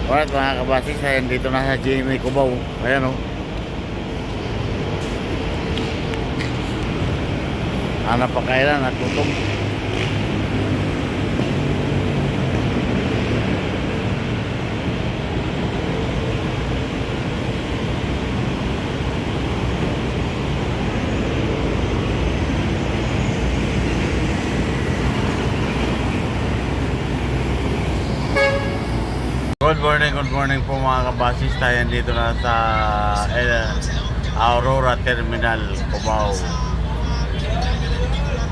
Alright mga kabasis, ayan dito na sa GMA Cubao. Ayan o. Hanap pa kailan at gutom. Good morning po mga kabasis. Tayo dito na sa Aurora Terminal, Cubao.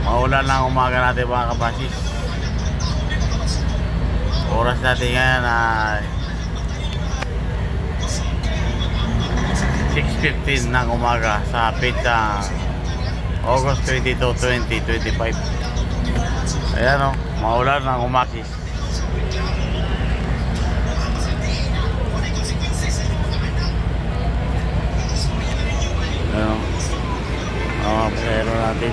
Maulan lang umaga natin mga kabasis. Oras natin ngayon ay 6:15 ng umaga sa pizza August 22, 2025. Ayan o, maulan lang umakis. Pero natin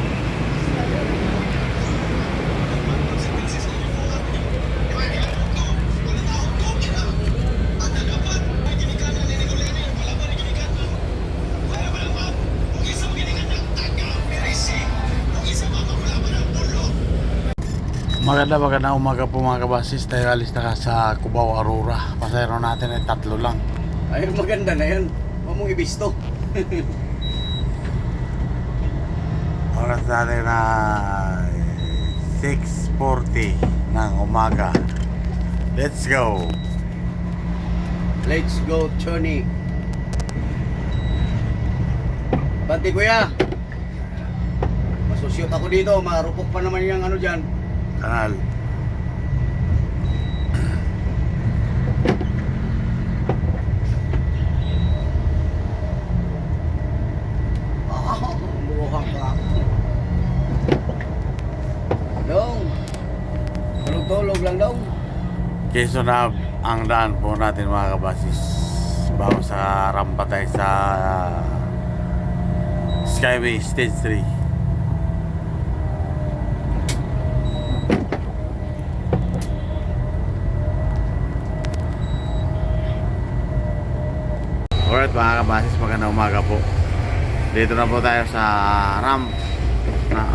magandang umaga po mga kabasis. Tayo alis na sa Cubao, Aurora. Pasayro natin ay 3 lang. Ayun, maganda na yan. Huwag mong ibisto. Oras natin na 6:40 ng umaga. Let's go. Let's go, Tony. Banti kuya. Masusyot ako dito. Marupok pa naman yung ano dyan. Kanal. Buhang ka. Dong. Tulog-tulog lang daw. Quezon na ang daan po natin mga kabasis. Bago sa rampa tayo sa Skyway Stage 3. Alright mga kabasis, magandang umaga po. Dito na po tayo sa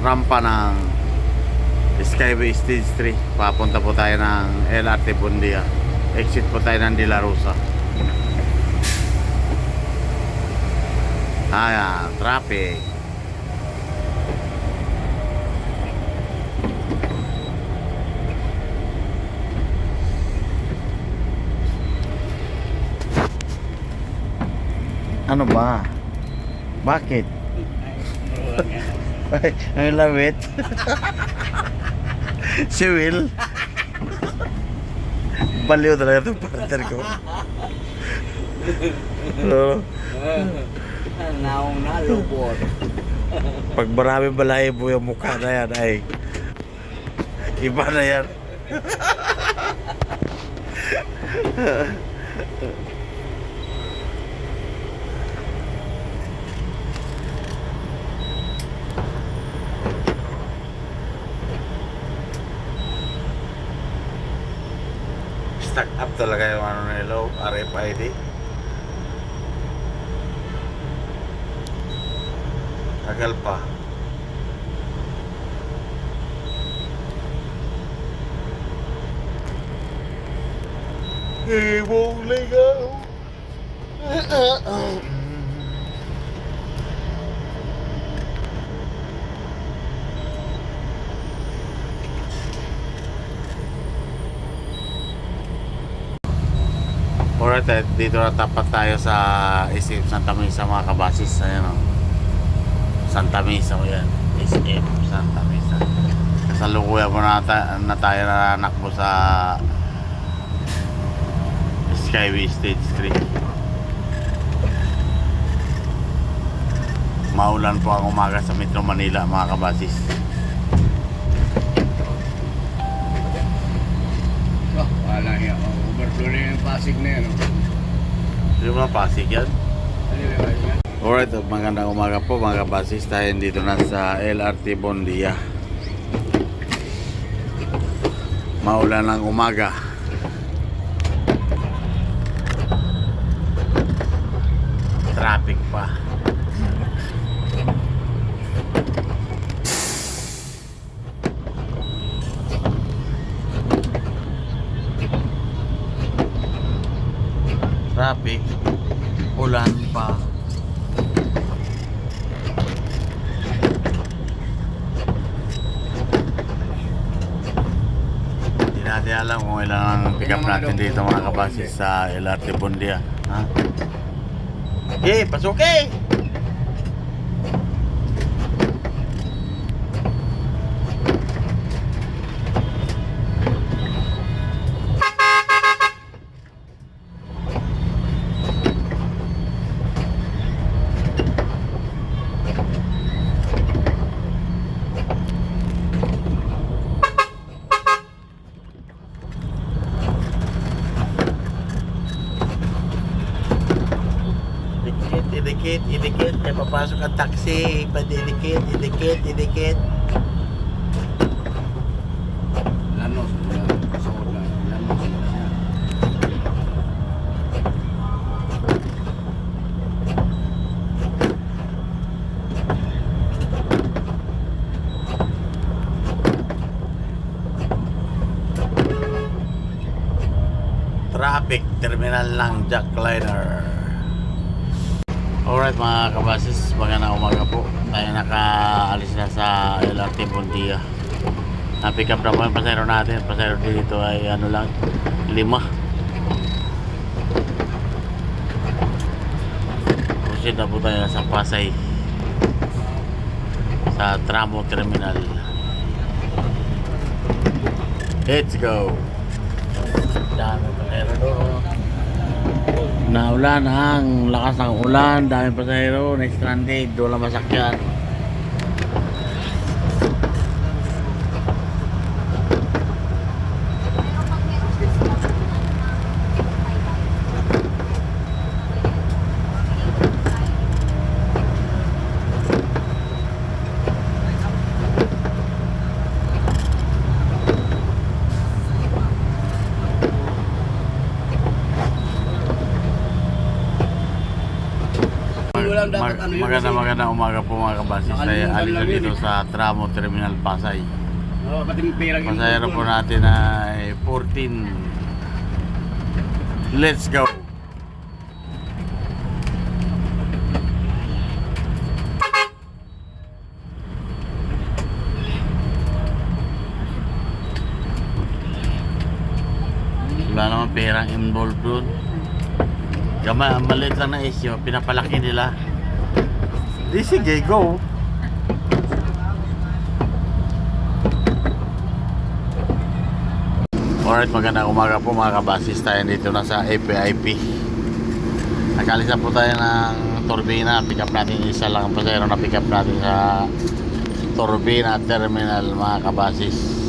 rampa ng Skyway Stage 3. Papunta po tayo ng LRT Bundia. Exit po tayo ng De La Rosa. Ayan, traffic. Ano ba? Bakit? I love it. Si Will. Baliw talaga itong partner ko. Naong nalubot. Pag marami balahibo yung mukha na yan ay iba na yan. Stuck up talaga yung ano nila, RFID. Tagal pa. Ibong ligaw. Alright, dito na tapat tayo sa SM Santa Mesa mga kabasis. Ayan o, Santa Mesa o yan, SM Santa Mesa. Kasalukuyan mo na tayo na nakbo sa Skyway Stage 3. Maulan po ang umaga sa Metro Manila mga kabasis. Wala niya. Overflow na yung Pasig na yan. Hindi mo na Pasig yan? Alright, magandang umaga po mga kabasis. Tayo dito na sa LRT Bundia. Maulan ng umaga. traffic, ulan pa. Hindi natin alam kung ilan ang pick up natin dito mga kabasis sa LRT Bundia. Ha? Okay, pasukin! Idikit, may papasok ang taxi, idikit. Lanos. Suot na. Lanos. Traffic, terminal lang, jackliner. Alright mga kabasis, magandang umaga po. Tayo nakaalis na sa LRT Bundia. Na-pick up na po yung pasayro natin. Pasayro dito ay ano lang, 5. Proceed na po tayo sa Pasay, sa Tramo Terminal. Let's go! Dami pasayro doon. Naulan ang lakas ng ulan, daming pasahero, na-stranded, wala masakyan. Magandang umaga po mga kabasis. Tayo alis na dito sa Tramo Terminal Pasay. Oo, pati yung pera. Pasayro po natin ay 14. Let's go! Wala naman perang involved doon. Gama, maliit lang na issue, pinapalaki nila. Di sige, go! Alright, magandang umaga po mga kabasis. Tayo dito na sa APIP. Nakalis na po tayo ng Turbina. Pick up natin, isa lang ang pasayro na pick up natin sa Turbina Terminal mga kabasis.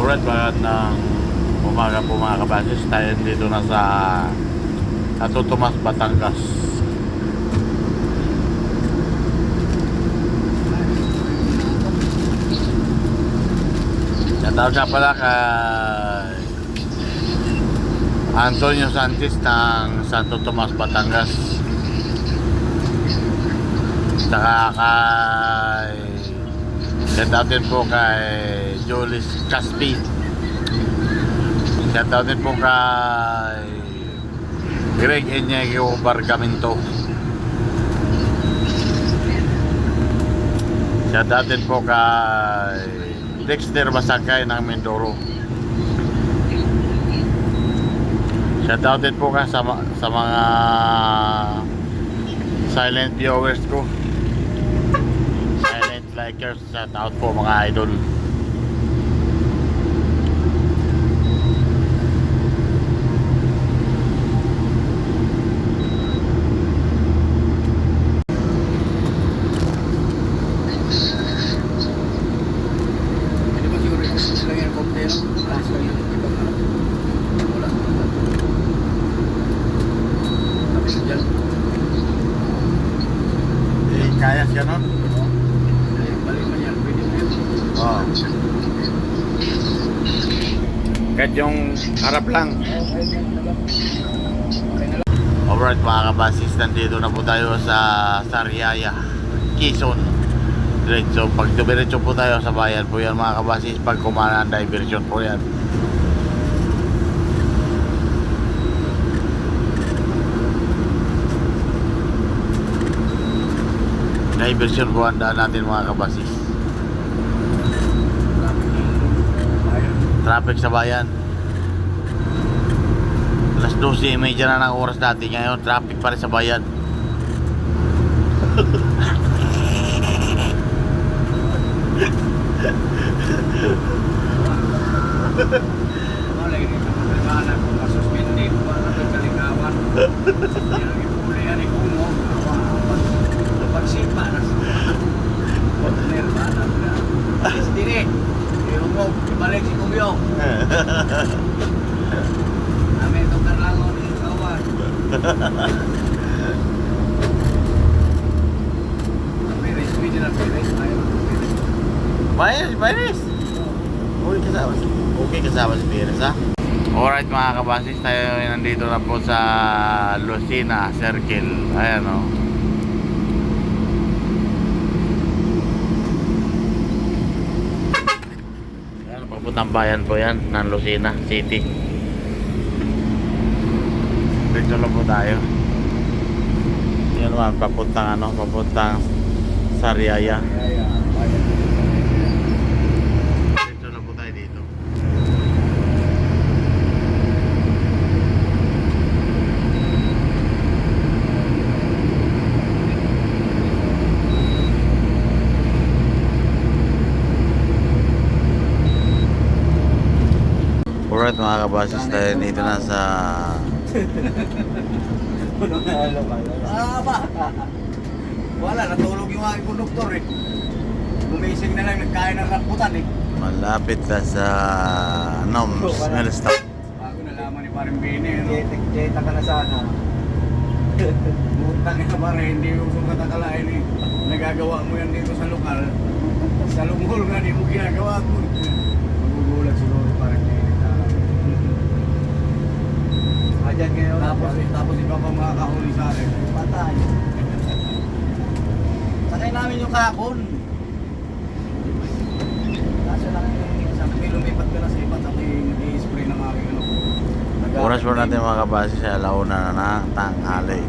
Alright, magandang umaga po mga kabasis. Tayo dito na sa Santo Tomas, Batangas. Shoutout nga pala kay Antonio Santis ng Santo Tomas, Batangas. Saka kay shoutout din po kay Jolis Caspi. Shoutout din po kay Greg Enyego Bargamento. Shoutout din po kay Dexter Basakay ng Mindoro. Shoutout din po ka sa mga silent viewers ko, silent likers. Shoutout po mga idol. Kaya ganon. Balik man yan, pwede mo yun. Kahit yung harap lang. Alright mga kabasis, nandito na po tayo sa Sariaya, Quezon. Diretso, pag dumiretso po tayo sa bayan po yan mga kabasis. Pag kumana ang diversion po yan. Diversion po ang daan natin mga kabasis. Traffic sa bayan. Alas 12:30 na ng oras dati. Ngayon traffic pa rin sa bayan. Balik si Kumyo. Amin tukar lang ako ng kawan. Piris, medyo na piris. Bayres. Okay kasama si Pires ha. Alright mga kabasis, tayo nandito na po sa Lucena Circle. Ayan o. Ayan, papuntang bayan po yan ng Lucena City. Dito lang po tayo. Yan naman, papuntang Sariaya. Dito lang po tayo dito. Alright mga kabasis, tayo dito na sa Ba? Wala, natulog yung aking konduktor eh. Gumising na lang, nagkain ng rambutan eh. malapit na sa Smell Stop. Bago nalaman ni Paring Bini, ano? Jeta ka na sana. Butang ina pare, hindi yung sukat akalain eh. Nagagawa mo yan dito sa lokal. Sa lungkol nga, di mo ginagawa ko. Magugulat siguro parang Ayan ngayon. Tapos ikaw pa makakahuli sa akin. Patay. Sakay namin yung kahapon. Kaso lang yung sabi ko lumipat ka na sa iba, tapos nag-i-spray ng aking ano. Oras po natin mga kabasis sa alauna na ng tanghali.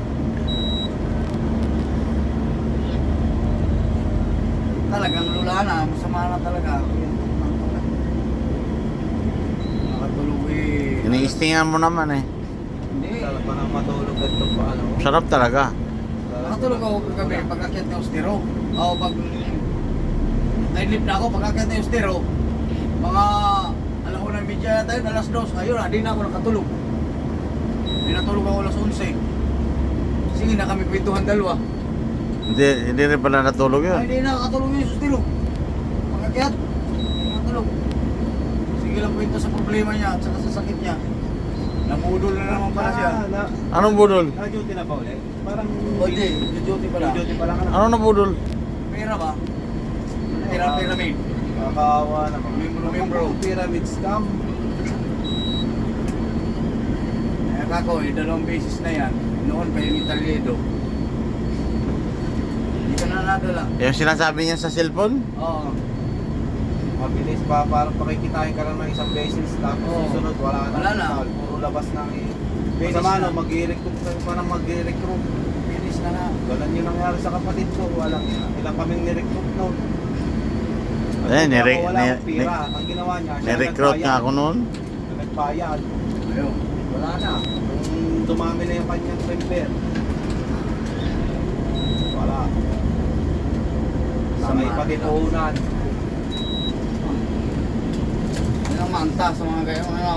Talagang lula na, masama na talaga. Nakatulog eh. Iniistingan mo naman eh. Hindi. Sarap pa nang matulog at ito pa ano. Sarap talaga. Nakatulog ako kagabi pag-akyat ng Ostero. O pag nailip na ako pag-akyat ng Ostero. Mga alauna media yata yun, alas 2. Ayun na, di na ako nakatulog. Di natulog ako alas 11. Sige na kami kwentuhan dalawa. Hindi rin pala natulog Ay, yun. hindi na nakatulog yung Ostero. Pag-akyat, nakatulog. Sige lang kwento sa problema niya at saka sa sakit niya. Nabudol na naman pala siya. Anong budol? Duty na pa ulit? Parang... O hindi, duty pala. Duty pa lang ka na. Ano na budol? Pera ba? Pyramid. Nakakaawa naman. Membro. Pyramid scam. Eh kako, dalawang beses na yan. Noon pa yung Italiedo. Hindi ka na nadala. Yung sinasabi niya sa cellphone? Oo. Mabilis pa, parang pakikitain ka lang ng isang beses. Tapos Oo. susunod, wala na. Wala na. Puro labas na eh. Bilis Masama na. no, mag-i-recruit ka pa nang mag-i-recruit. Bilis na nga. Ganun yung nangyari sa kapatid ko. Walang ilang kaming ni-recruit noon. Eh, Wala akong pira. Ang ginawa niya, siya Nirecruit nga ako noon. nagbayad. Ayun. Wala na. Nung dumami na yung kanyang member. Wala. Sa Sama. patipunan. Yan ang manta sa mga gayong ano.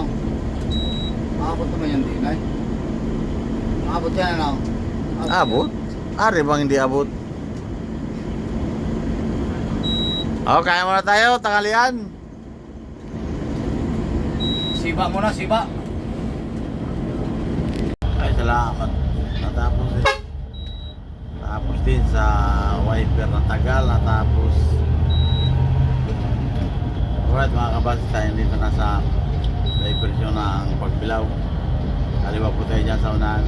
Maabot naman yan din ay. Maabot yan ano. Abot? Ari bang hindi abot? Oh, kaya muna tayo, tanghalian. Siba muna, siba. Ay, salamat. Natapos eh. Tapos din sa wiper na tagal. Natapos. Alright mga kabasa, tayo dito na sa diversyon ng Pagbilao. Kaliwa po tayo dyan sa unahan.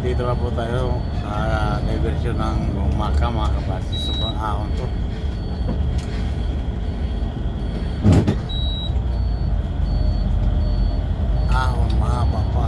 Dito na po tayo sa diversyon ng Gumaka mga kabasi. Sobrang ahon to. Ahon, mahaba pa.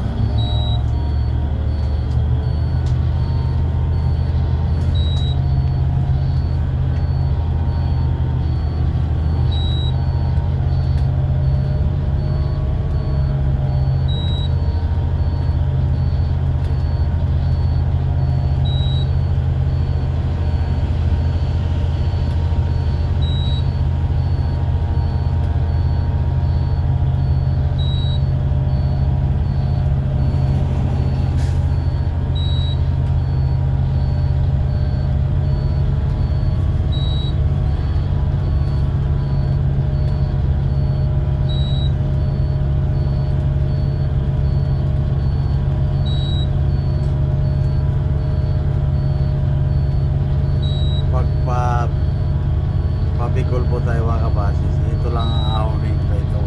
Pabicol po tayo mga kabasis. Ito lang ang ahonin ko ito.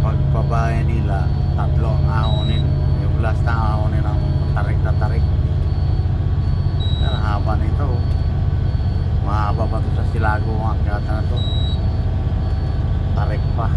Pagpabayan nila, tatlo ang ahonin. Yung last na ahonin ang tarik na tarik. Yan, haba nito. Mahaba pa ito sa Silago ang akyatan na ito. Tarik pa.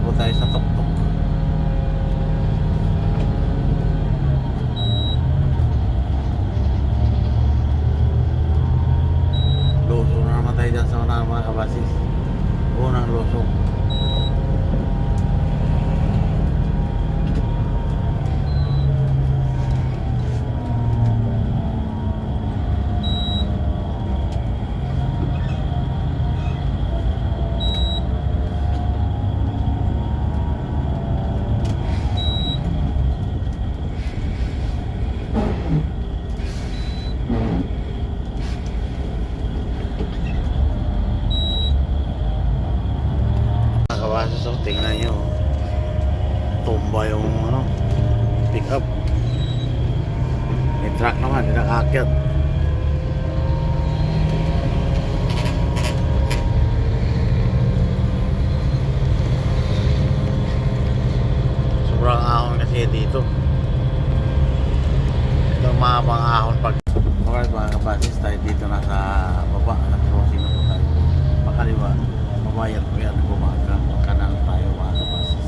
po tayo sa tuktok. Loso na naman tayo dyan sa unang mga kabasis. Unang loso. Mga kabasis, so tingnan nyo. Tumba yung ano, pick up. May truck naman, hindi nakaakyat. Sobrang ahon kasi dito. Ito mahabang ahon pag. Alright mga kabasis, tayo dito na sa baba. Nag-crossing na po tayo. Pakaliwa, babayan po yan, bumaga. Kanan tayo mga kabasis.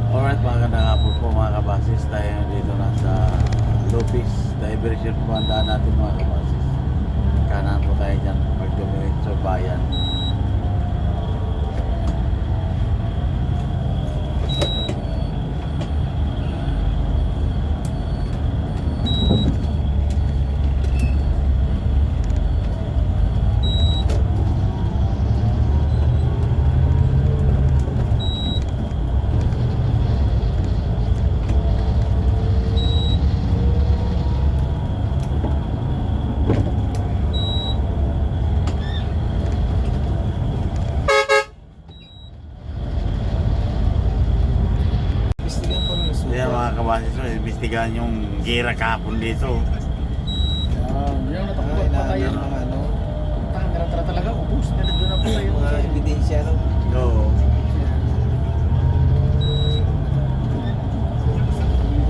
Alright, magandang hapon po mga kabasis. Tayo dito na sa Lopez Diversion po ang daan natin mga kabasis. Kanan po tayo dyan pagdumiretso bayan. Istigan po ng suko. Kaya mga kabasis, imbestigahan yung gira kahapon dito. Yung natakot Ay, pa tayo. ng mga ano, Tara talaga, ubus. Nandun na po tayo. mga ebidensya, no? Oo.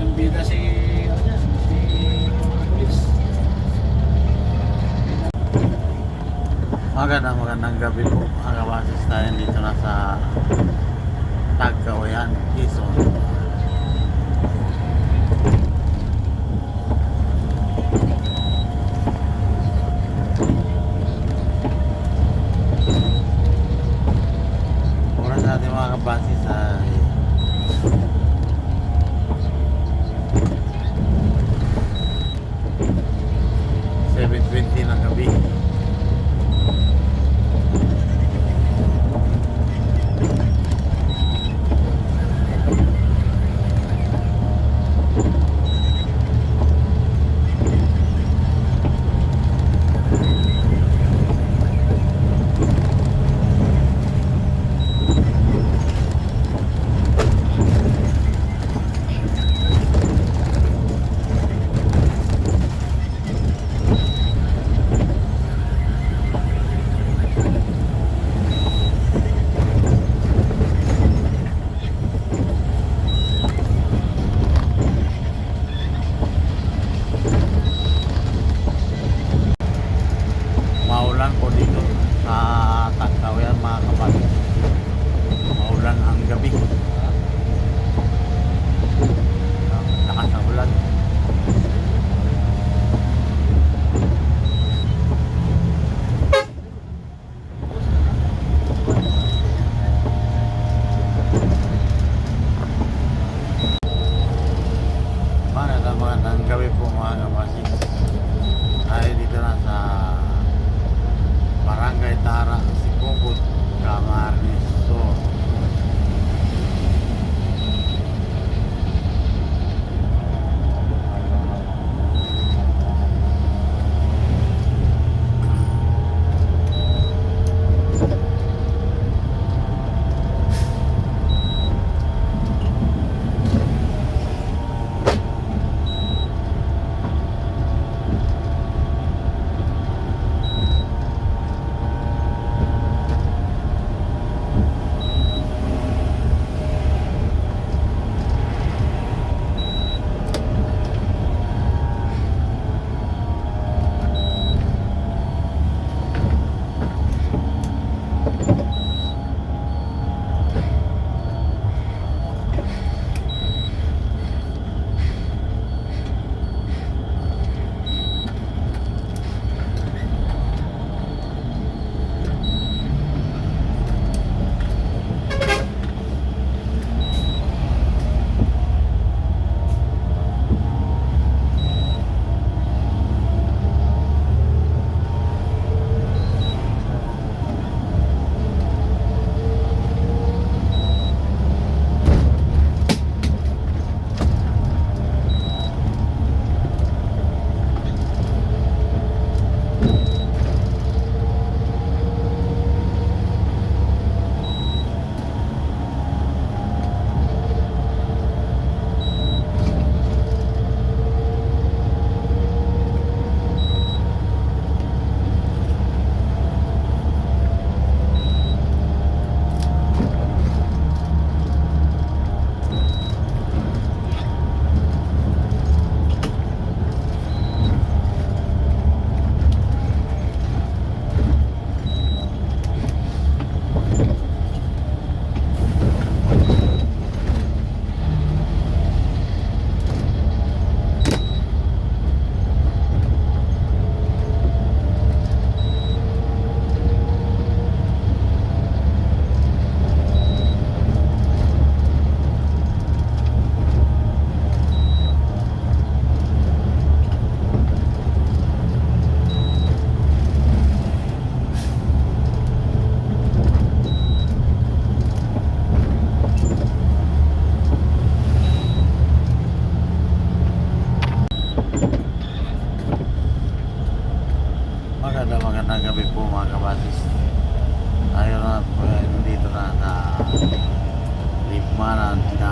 Yung bida si, ano yan, si polis. Magandang gabi po mga kabasis. Tayo dito na sa Tagkawayan, Quezon. Oras natin mga kabasis ay 7:20 ng gabi.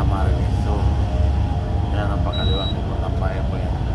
Marites. So, yan ang pagkaliwa. Pupunta pa po yan.